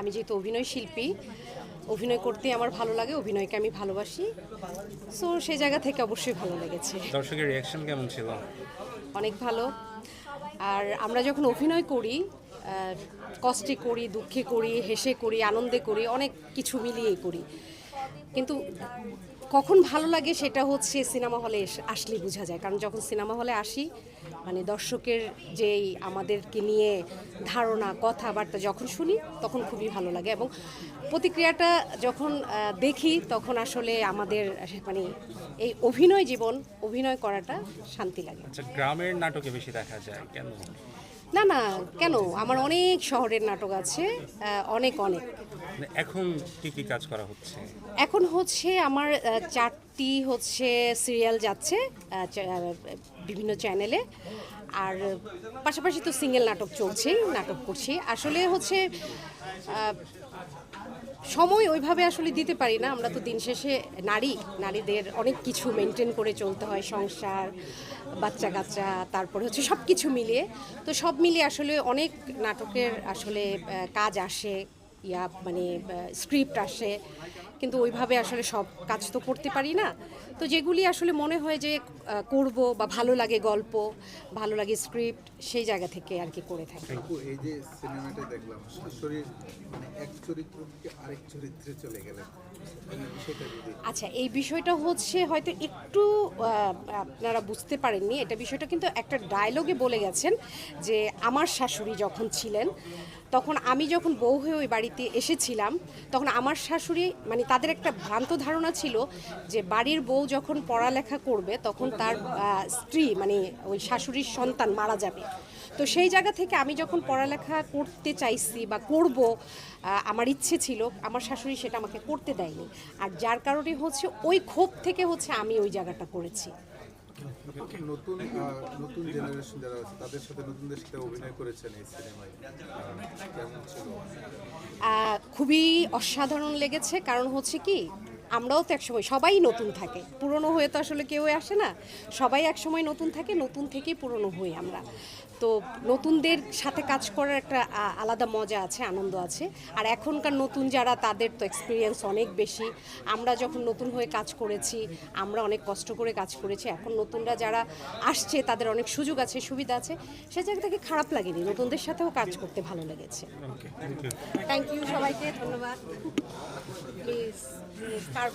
আমি যেহেতু অভিনয় শিল্পী, অভিনয় করতে আমার ভালো লাগে, অভিনয়কে আমি ভালোবাসি, সো সেই জায়গা থেকে অবশ্যই ভালো লেগেছে। দর্শকের রিয়াকশন কেমন ছিল? অনেক ভালো। আর আমরা যখন অভিনয় করি, কষ্টে করি, দুঃখে করি, হেসে করি, আনন্দে করি, অনেক কিছু মিলিয়ে করি, কিন্তু কখন ভালো লাগে সেটা হচ্ছে সিনেমা হলে আসলেই বোঝা যায়। কারণ যখন সিনেমা হলে আসি, মানে দর্শকের যেই আমাদেরকে নিয়ে ধারণা, কথাবার্তা যখন শুনি তখন খুবই ভালো লাগে, এবং প্রতিক্রিয়াটা যখন দেখি তখন আসলে আমাদের মানে এই অভিনয় জীবন, অভিনয় করাটা শান্তি লাগে। আচ্ছা, গ্রামের নাটকে বেশি দেখা যায় কেন? না না, কেন, আমার অনেক শহরের নাটক আছে, অনেক অনেক। মানে এখন কি কি কাজ করা হচ্ছে? এখন হচ্ছে আমার 4টি হচ্ছে সিরিয়াল যাচ্ছে বিভিন্ন চ্যানেলে, আর পাশাপাশি তো সিঙ্গেল নাটক চলছেই, নাটক করছি। আসলে হচ্ছে সময় ওইভাবে আসলে দিতে পারি না, আমরা তো দিন শেষে নারীদের অনেক কিছু মেনটেন করে চলতে হয়, সংসার, বাচ্চা কাচ্চা, তারপরে হচ্ছে সব কিছু মিলিয়ে। তো সব মিলিয়ে আসলে অনেক নাটকের আসলে কাজ আসে, মানে স্ক্রিপ্ট আসে, কিন্তু ওইভাবে আসলে সব কাজ তো করতে পারি না। তো যেগুলি আসলে মনে হয় যে করব বা ভালো লাগে গল্প, ভালো লাগে স্ক্রিপ্ট, সেই জায়গা থেকে আর কি করে থাকি। এই যে সিনেমাটা দেখলাম, শাশুড়ির মানে এক চরিত্র থেকে আরেক চরিত্রে চলে গেলেন, এই বিষয়টা যদি আচ্ছা, এই বিষয়টা হচ্ছে হয়তো একটু আপনারা বুঝতে পারেননি, এটা বিষয়টা কিন্তু একটা ডায়লগে বলে গেছেন যে আমার শাশুড়ি যখন ছিলেন, তখন আমি যখন বউ হয়ে ওই বাড়িতে এসেছিলাম, তখন আমার শাশুড়ি, মানে তাদের একটা ভ্রান্ত ধারণা ছিল যে বাড়ির বউ যখন পড়ালেখা করবে তখন তার স্ত্রী, মানে ওই শাশুড়ির সন্তান মারা যাবে। তো সেই জায়গা থেকে আমি যখন পড়ালেখা করতে চাইছি বা করব, আমার ইচ্ছে ছিল, আমার শাশুড়ি সেটা আমাকে করতে দেয়নি, আর যার কারণে হচ্ছে ওই ক্ষোভ থেকে হচ্ছে আমি ওই জায়গাটা করেছি। নতুন নতুন জেনারেশন যারা আছে তাদের সাথে, নতুনদের সাথে অভিনয় করেছেন এই সিনেমায়, কেমন ছিল? খুবই অসাধারণ লেগেছে, কারণ হচ্ছে কি, আমরাও তো একসময় সবাই নতুন থাকে, পুরনো হয়ে তো আসলে কেউ আসে না, সবাই একসময় নতুন থাকে, নতুন থেকেই পুরনো হই আমরা। তো নতুনদের সাথে কাজ করার একটা আলাদা মজা আছে, আনন্দ আছে। আর এখনকার নতুন যারা, তাদের তো এক্সপিরিয়েন্স অনেক বেশি। আমরা যখন নতুন হয়ে কাজ করেছি, আমরা অনেক কষ্ট করে কাজ করেছি, এখন নতুনরা যারা আসছে তাদের অনেক সুযোগ আছে, সুবিধা আছে, সে জায়গা থেকে খারাপ লাগেনি, নতুনদের সাথেও কাজ করতে ভালো লেগেছে। ওকে, থ্যাংক ইউ। থ্যাংক ইউ সবাইকে, ধন্যবাদ। প্লিজ, কার